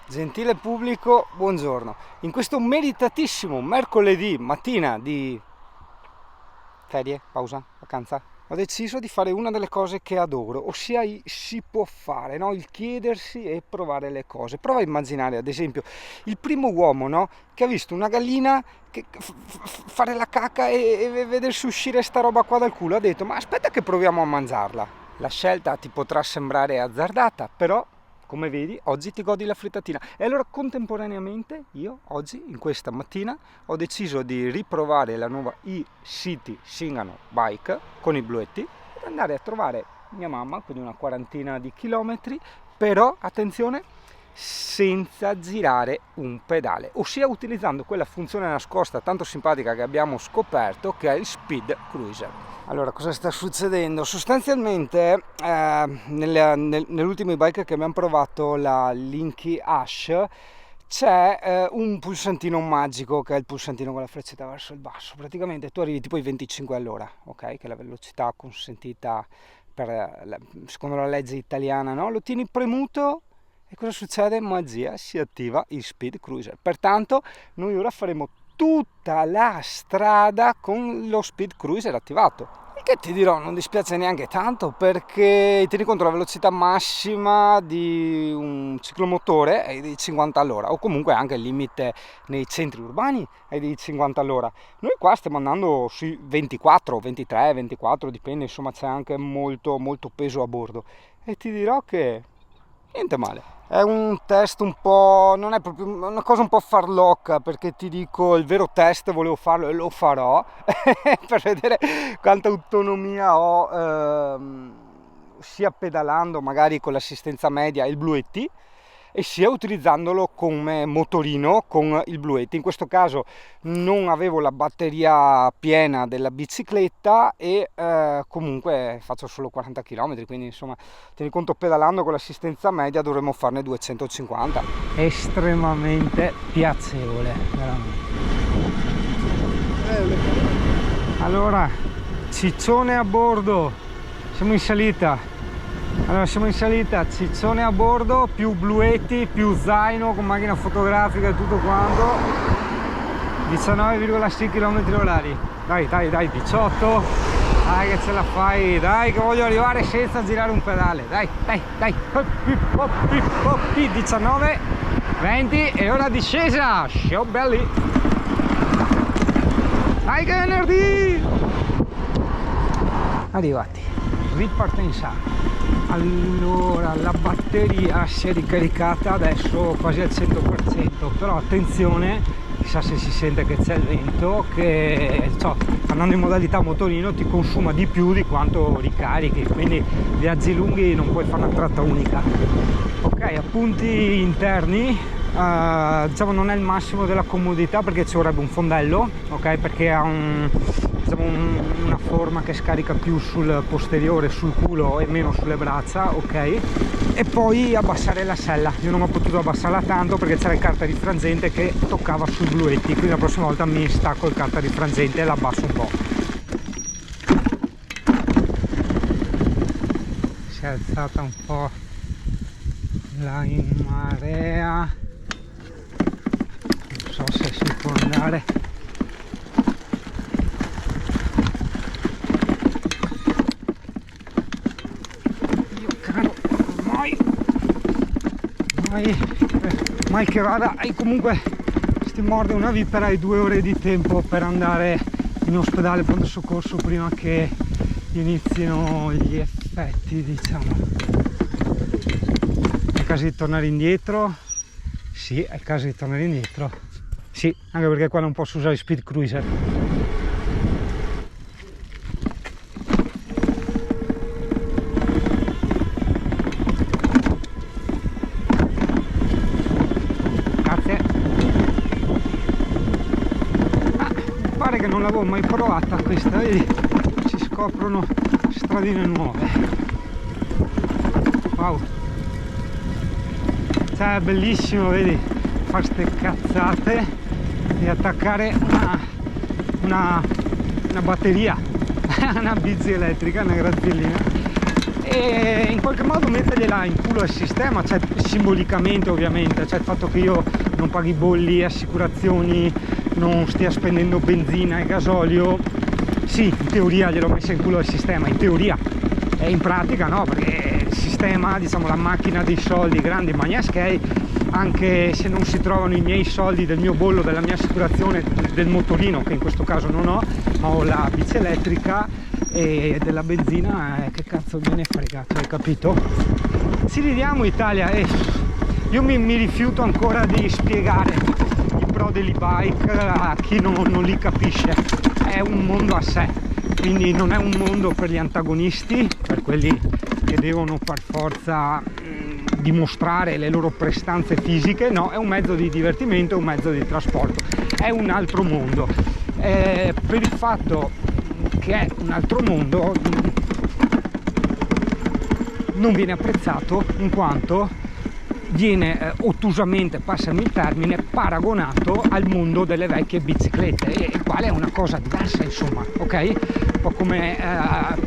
Gentile pubblico, buongiorno. In questo meritatissimo mercoledì mattina di ferie, pausa, vacanza, ho deciso di fare una delle cose che adoro, ossia si può fare, no? Il chiedersi e provare le cose. Prova a immaginare, ad esempio, il primo uomo, no? Che ha visto una gallina fare la cacca e vedersi uscire sta roba qua dal culo. Ha detto, ma aspetta che proviamo a mangiarla. La scelta ti potrà sembrare azzardata, però come vedi oggi ti godi la frittatina. E allora contemporaneamente io oggi, in questa mattina, ho deciso di riprovare la nuova E-City Shingano Bike con i bluetti ed andare a trovare mia mamma, quindi una quarantina di chilometri, però attenzione, senza girare un pedale, ossia utilizzando quella funzione nascosta tanto simpatica che abbiamo scoperto, che è il Speed Cruiser. Allora, cosa sta succedendo? Sostanzialmente nell'ultimo bike che abbiamo provato, la Linky Ash, c'è un pulsantino magico, che è il pulsantino con la freccetta verso il basso. Praticamente tu arrivi tipo ai 25 all'ora, ok? Che è la velocità consentita secondo la legge italiana, no? Lo tieni premuto e cosa succede? Magia, si attiva il Speed Cruiser. Pertanto noi ora faremo tutta la strada con lo Speed Cruiser attivato. Il che ti dirò, non dispiace neanche tanto, perché tieni conto la velocità massima di un ciclomotore è di 50 all'ora, o comunque anche il limite nei centri urbani è di 50 all'ora. Noi qua stiamo andando sui 24, 23, 24, dipende, insomma c'è anche molto peso a bordo. E ti dirò che niente male. È un test un po', non è proprio una cosa un po' farlocca, perché ti dico, il vero test volevo farlo e lo farò per vedere quanta autonomia ho, sia pedalando magari con l'assistenza media e il Blue ET, e sia utilizzandolo come motorino con il Blue ET. In questo caso non avevo la batteria piena della bicicletta e comunque faccio solo 40 km, quindi insomma tieni conto, pedalando con l'assistenza media dovremmo farne 250. Estremamente piacevole, veramente. Allora, ciccione a bordo, siamo in salita. Allora, siamo in salita, ciccione a bordo, più bluetti, più zaino con macchina fotografica e tutto quanto. 19,6 km orari. Dai, 18. Dai che ce la fai, dai che voglio arrivare senza girare un pedale. Dai. 19, 20 e ora discesa. Ciao belli. Dai che venerdì. Arrivati. Ripartenza. Allora, la batteria si è ricaricata adesso quasi al 100%, però attenzione, chissà se si sente che c'è il vento, che andando in modalità motorino ti consuma di più di quanto ricarichi, quindi viaggi lunghi non puoi fare una tratta unica. Ok, appunti interni, diciamo non è il massimo della comodità perché ci vorrebbe un fondello, ok, perché ha una forma che scarica più sul posteriore, sul culo e meno sulle braccia, ok, e poi abbassare la sella. Io non ho potuto abbassarla tanto perché c'era il cartarifrangente che toccava sui bluetti, quindi la prossima volta mi stacco il cartarifrangente e la abbasso un po'. Si è alzata un po' là in marea, non so se si può andare. Mai che vada, comunque ti morde una vipera, hai 2 ore di tempo per andare in ospedale pronto soccorso prima che inizino gli effetti, diciamo. È il caso di tornare indietro? Sì, è il caso di tornare indietro. Sì, anche perché qua non posso usare il Speed Cruiser. Che non l'avevo mai provata questa, vedi, si scoprono stradine nuove. Wow, cioè è bellissimo, vedi, fare ste cazzate e attaccare una batteria una bici elettrica, una grazzellina, e in qualche modo mettergliela in culo al sistema, cioè simbolicamente ovviamente, cioè il fatto che io non paghi bolli, assicurazioni, non stia spendendo benzina e gasolio, sì, in teoria gliel'ho messa in culo al sistema, in teoria, e in pratica no, perché il sistema, diciamo la macchina dei soldi grandi Magnaschi, anche se non si trovano i miei soldi del mio bollo, della mia assicurazione, del motorino che in questo caso non ho, ma ho la bici elettrica, e della benzina, che cazzo me ne frega, hai capito? Ci ridiamo Italia, e io mi rifiuto ancora di spiegare i pro dell'e-bike a chi non li capisce. È un mondo a sé, quindi non è un mondo per gli antagonisti, per quelli che devono per forza dimostrare le loro prestanze fisiche, no, è un mezzo di divertimento, è un mezzo di trasporto, è un altro mondo. Per il fatto che è un altro mondo non viene apprezzato, in quanto viene ottusamente, passami il termine, paragonato al mondo delle vecchie biciclette, il quale è una cosa diversa, insomma, ok? Un po' come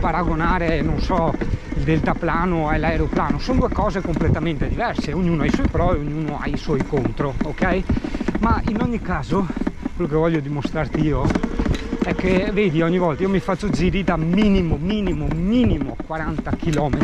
paragonare, non so, il deltaplano all'aeroplano, sono due cose completamente diverse, ognuno ha i suoi pro e ognuno ha i suoi contro, ok? Ma in ogni caso, quello che voglio dimostrarti io è che, vedi, ogni volta io mi faccio giri da minimo 40 km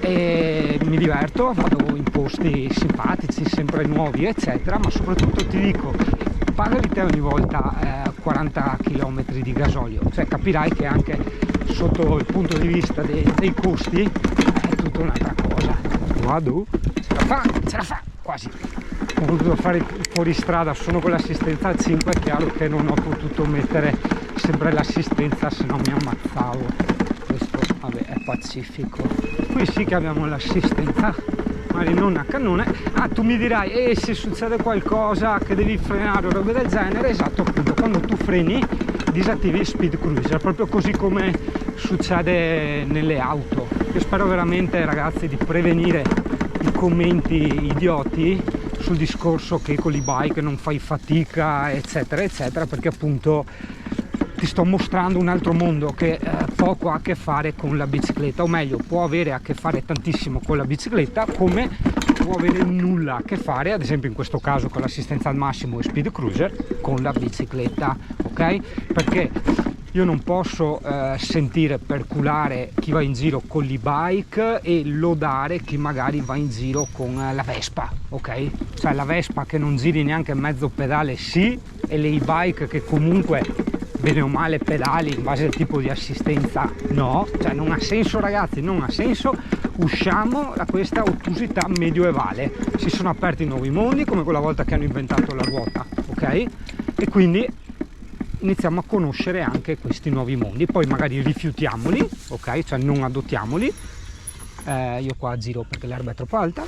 e mi diverto, vado in posti simpatici, sempre nuovi, eccetera, ma soprattutto ti dico, pagali te ogni volta 40 km di gasolio, cioè capirai che anche sotto il punto di vista dei costi è tutta un'altra cosa. Vado, ce la fa, quasi. Ho voluto fare fuoristrada, sono con l'assistenza al 5, è chiaro che non ho potuto mettere sempre l'assistenza, se no mi ammazzavo. Questo, vabbè, è pacifico. Qui sì che abbiamo l'assistenza, magari non a cannone. Ah, tu mi dirai, se succede qualcosa che devi frenare o roba del genere, esatto, appunto, quando tu freni disattivi il speed cruiser, proprio così come succede nelle auto. Io spero veramente, ragazzi, di prevenire i commenti idioti sul discorso che con l'e-bike non fai fatica, eccetera eccetera, perché appunto ti sto mostrando un altro mondo che poco ha a che fare con la bicicletta, o meglio, può avere a che fare tantissimo con la bicicletta, come può avere nulla a che fare, ad esempio in questo caso con l'assistenza al massimo e speed cruiser, con la bicicletta, ok? Perché io non posso sentire perculare chi va in giro con l'e-bike e lodare chi magari va in giro con la Vespa, ok? Cioè la Vespa che non giri neanche mezzo pedale sì, e le e-bike che comunque bene o male pedali in base al tipo di assistenza no, cioè non ha senso, ragazzi, non ha senso. Usciamo da questa ottusità medioevale, si sono aperti nuovi mondi, come quella volta che hanno inventato la ruota, ok? E quindi iniziamo a conoscere anche questi nuovi mondi, poi magari rifiutiamoli, ok? Cioè non adottiamoli, io qua giro perché l'erba è troppo alta,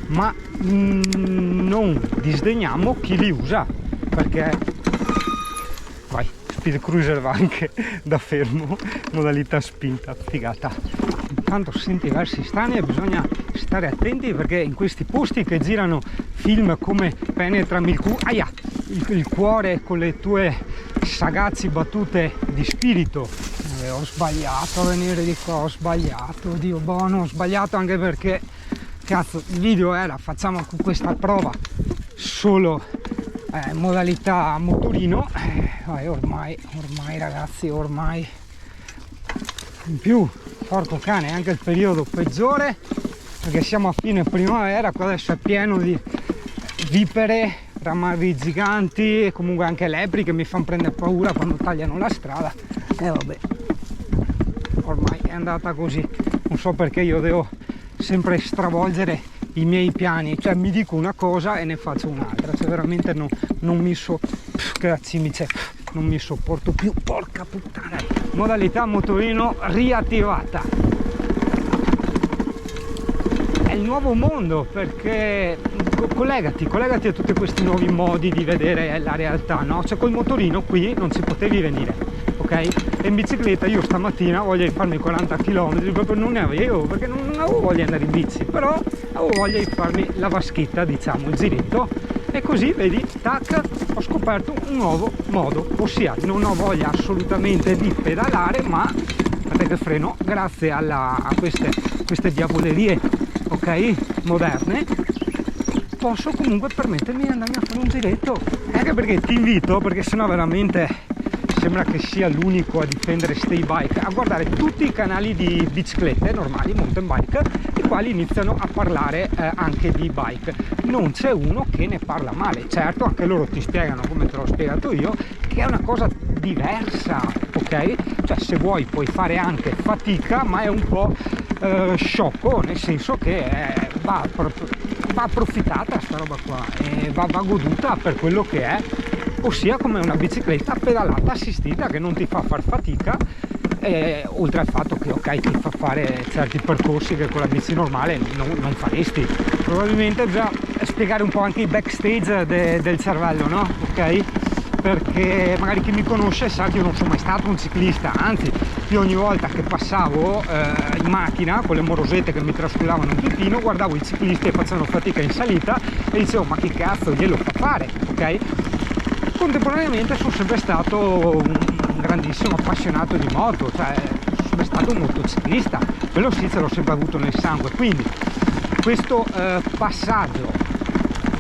ma non disdegniamo chi li usa, perché vai, speed cruiser va anche da fermo, modalità spinta, figata. Intanto senti versi strani e bisogna stare attenti, perché in questi posti che girano film come Penetrami il cuore con le tue sagaci battute di spirito. Ho sbagliato a venire di qua, ho sbagliato, Dio buono, ho sbagliato, anche perché cazzo il video era facciamo con questa prova solo modalità motorino, ormai ragazzi, ormai in più, porco cane, è anche il periodo peggiore, perché siamo a fine primavera, qua adesso è pieno di vipere, ramarri giganti e comunque anche lepri che mi fanno prendere paura quando tagliano la strada. E vabbè, ormai è andata così, non so perché io devo sempre stravolgere i miei piani, cioè mi dico una cosa e ne faccio un'altra, cioè veramente non mi non mi sopporto più, porca puttana. Modalità motorino riattivata, è il nuovo mondo, perché collegati a tutti questi nuovi modi di vedere la realtà, no? Cioè col motorino qui non ci potevi venire, ok? E in bicicletta io stamattina voglio di farmi 40 km, proprio non ne avevo, perché non avevo voglia di andare in bici, però avevo voglia di farmi la vaschetta, diciamo, il giretto, e così vedi, tac, ho scoperto un nuovo modo, ossia non ho voglia assolutamente di pedalare, ma aspetta che freno, grazie a queste diavolerie, ok, moderne, posso comunque permettermi di andarmi a fare un giretto. Anche perché ti invito, perché sennò veramente sembra che sia l'unico a difendere Stay Bike, a guardare tutti i canali di biciclette normali, mountain bike, i quali iniziano a parlare anche di bike. Non c'è uno che ne parla male. Certo, anche loro ti spiegano, come te l'ho spiegato io, che è una cosa diversa, ok? Cioè, se vuoi puoi fare anche fatica, ma è un po' sciocco, nel senso che va approfittata sta roba qua, e va goduta per quello che è, ossia come una bicicletta pedalata assistita che non ti fa far fatica, oltre al fatto che ok, ti fa fare certi percorsi che con la bici normale non faresti. Probabilmente bisogna spiegare un po' anche i backstage del cervello, no? Ok? Perché magari chi mi conosce sa che io non sono mai stato un ciclista, anzi io ogni volta che passavo in macchina con le morosette che mi trascullavano un pipino, guardavo i ciclisti che facevano fatica in salita e dicevo ma che cazzo glielo fa fare, ok? Contemporaneamente sono sempre stato un grandissimo appassionato di moto, cioè sono sempre stato un motociclista, quello sì ce l'ho sempre avuto nel sangue, quindi questo passaggio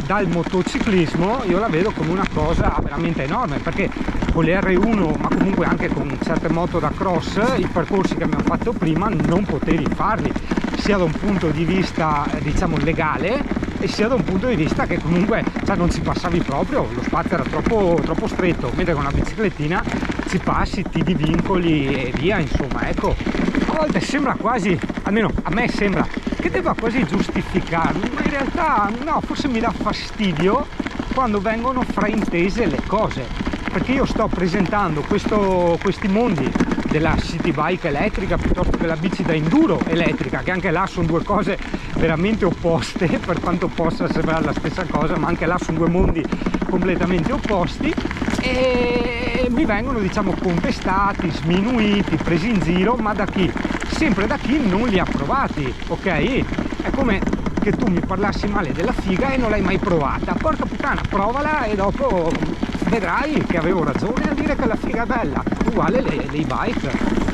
dal motociclismo io la vedo come una cosa veramente enorme, perché con le R1 ma comunque anche con certe moto da cross i percorsi che abbiamo fatto prima non potevi farli, sia da un punto di vista diciamo legale e sia da un punto di vista che comunque non ci passavi proprio, lo spazio era troppo stretto, mentre con una biciclettina ci passi, ti divincoli e via, insomma. Ecco, a volte sembra quasi, almeno a me sembra che debba quasi giustificarmi, ma in realtà no, forse mi dà fastidio quando vengono fraintese le cose, perché io sto presentando questi mondi della city bike elettrica piuttosto che la bici da enduro elettrica, che anche là sono due cose veramente opposte, per quanto possa sembrare la stessa cosa, ma anche là sono due mondi completamente opposti, e mi vengono diciamo contestati, sminuiti, presi in giro, ma da chi? Sempre da chi non li ha provati, ok? È come che tu mi parlassi male della figa e non l'hai mai provata, porca puttana, provala e dopo vedrai che avevo ragione a dire che la figa è bella. Uguale le bike.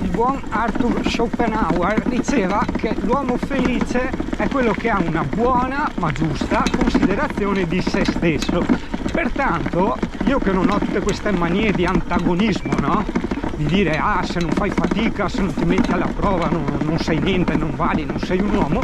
Il buon Arthur Schopenhauer diceva che l'uomo felice è quello che ha una buona ma giusta considerazione di se stesso. Pertanto io che non ho tutte queste manie di antagonismo, no? Di dire se non fai fatica, se non ti metti alla prova non sei niente, non vali, non sei un uomo,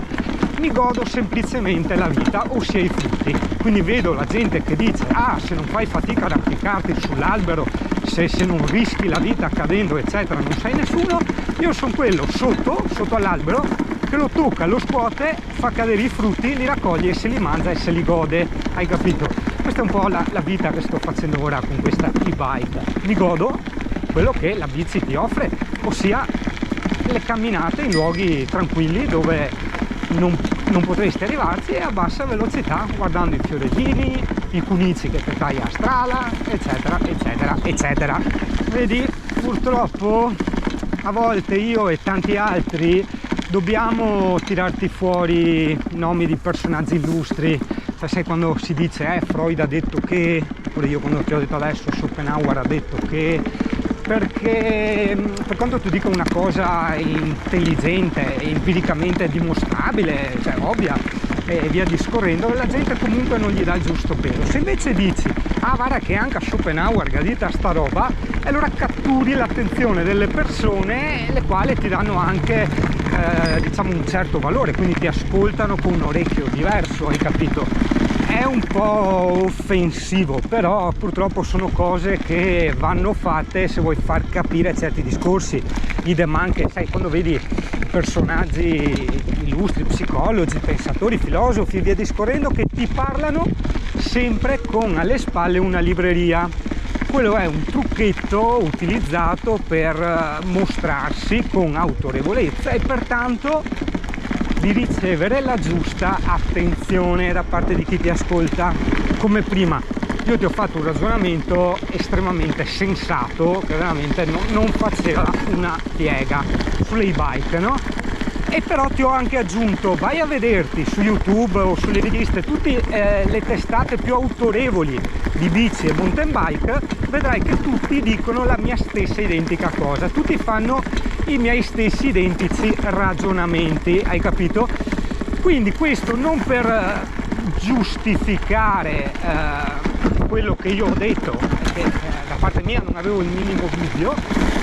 mi godo semplicemente la vita, ossia i frutti. Quindi vedo la gente che dice se non fai fatica ad applicarti sull'albero, se non rischi la vita cadendo eccetera non sei nessuno, io sono quello sotto all'albero che lo tocca, lo scuote, fa cadere i frutti, li raccoglie e se li mangia e se li gode, hai capito? Questa è un po' la vita che sto facendo ora con questa e-bike, mi godo quello che la bici ti offre, ossia le camminate in luoghi tranquilli dove non potresti arrivarci e a bassa velocità, guardando i fiorellini, i cunici che ti taglia a strada, eccetera eccetera eccetera. Vedi, purtroppo a volte io e tanti altri dobbiamo tirarti fuori nomi di personaggi illustri, cioè sai quando si dice Freud ha detto che, oppure io quando ti ho detto adesso Schopenhauer ha detto che, perché per quanto tu dica una cosa intelligente e empiricamente dimostrabile, cioè ovvia e via discorrendo, la gente comunque non gli dà il giusto peso. Se invece dici guarda che anche a Schopenhauer gadita sta roba, allora catturi l'attenzione delle persone, le quali ti danno anche diciamo un certo valore, quindi ti ascoltano con un orecchio diverso, hai capito? È un po' offensivo, però purtroppo sono cose che vanno fatte se vuoi far capire certi discorsi. Idem anche, sai, quando vedi personaggi illustri, psicologi, pensatori, filosofi e via discorrendo che ti parlano sempre con alle spalle una libreria. Quello è un trucchetto utilizzato per mostrarsi con autorevolezza e pertanto di ricevere la giusta attenzione da parte di chi ti ascolta. Come prima io ti ho fatto un ragionamento estremamente sensato che veramente non faceva una piega sulle e-bike, no? E però ti ho anche aggiunto, vai a vederti su YouTube o sulle riviste tutte le testate più autorevoli di bici e mountain bike, vedrai che tutti dicono la mia stessa identica cosa, tutti fanno i miei stessi identici ragionamenti, hai capito? Quindi questo non per giustificare quello che io ho detto, perché da parte mia non avevo il minimo dubbio,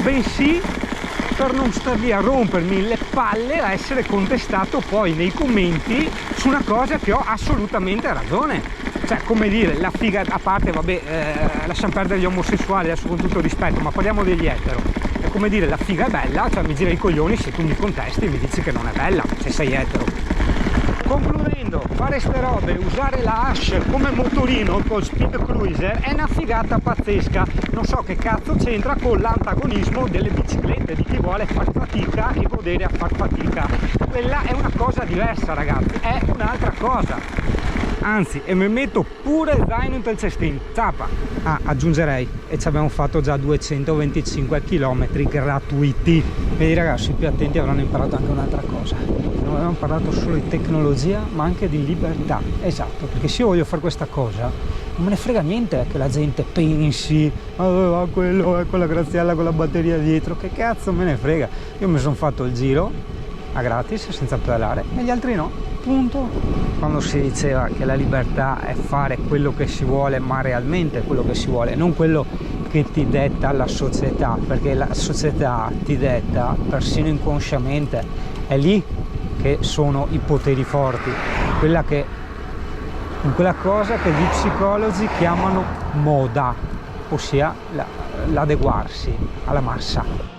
bensì per non star lì a rompermi le palle a essere contestato poi nei commenti su una cosa che ho assolutamente ragione. Cioè, come dire, la figa, a parte, vabbè, lasciamo perdere gli omosessuali adesso con tutto rispetto, ma parliamo degli etero. È come dire, la figa è bella, cioè mi gira i coglioni se tu mi contesti e mi dici che non è bella, se sei etero. Concludendo, fare ste robe, usare la Hash come motorino col Speed Cruiser è una figata pazzesca. Non so che cazzo c'entra con l'antagonismo delle biciclette, di chi vuole far fatica e godere a far fatica. Quella è una cosa diversa, ragazzi, è un'altra cosa. Anzi, e mi metto pure zaino in quel cestino, zappa. Ah, aggiungerei, e ci abbiamo fatto già 225 km gratuiti. Vedi ragazzi, i più attenti avranno imparato anche un'altra cosa. Non abbiamo parlato solo di tecnologia, ma anche di libertà. Esatto, perché se io voglio fare questa cosa, non me ne frega niente che la gente pensi quello è quella graziella con la batteria dietro, che cazzo me ne frega. Io mi sono fatto il giro a gratis, senza pedalare, e gli altri no. Punto. Quando si diceva che la libertà è fare quello che si vuole, ma realmente quello che si vuole, non quello che ti detta la società, perché la società ti detta persino inconsciamente, è lì che sono i poteri forti, quella cosa che gli psicologi chiamano moda, ossia l'adeguarsi alla massa.